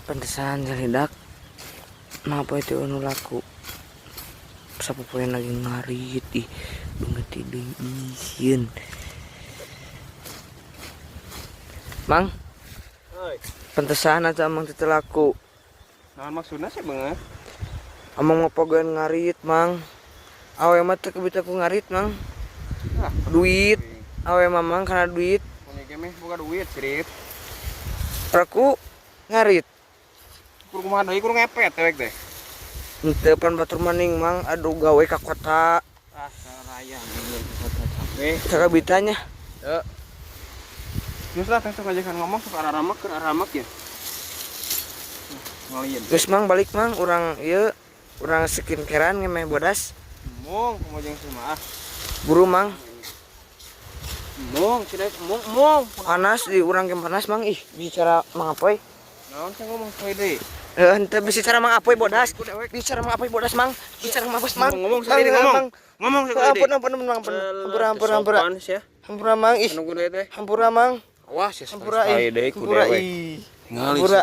Pantesan jalidak kenapa itu anu laku sapopoen lagi ngarit ih banget deui isieun Mang. Oi. Pantesan aja Mang teu laku. Naon maksudna sih beungeut? Amang ngopogeun ngarit Mang. Awe mah teu kebita ku ngarit Mang. Ah, Duit. Awe mamang kana duit. mun ieu mah boga duit, Sirip. Aku ngarit. Kur kumaha deui kur ngepet dewek teh. Henteu pan batur maning Mang, aduh gawe ka kota. Ah, saraya bener kota capek. Sakabitanya. Teu. Geus lah teh sok ngajakan ngomong sok araramak keur aramak ya. Ngalian. Geus Mang balik Mang, urang ieu urang skincarean ngemeh bodas. Mong kumajeng sama ah. Buru Mang. Mong cenah mong. Panas di urang ge panas Mang ih bicara Mang Apoy. Naon teh ngomong poe deui? Henteu bicara Mang Apoy bodas. Bicara Mang Apoy bodas Mang. Bicara Mang Apoy Mang. Ngomong sekali ngomong. Ngomong sekali. Ampun Mang. Hampura. Ya. Hampura Mang ih. Nunggu deui teh. Hampura Mang. Awas ya Hampura sekali deui ku Hampura dewek. ih. Ngali. Hampura.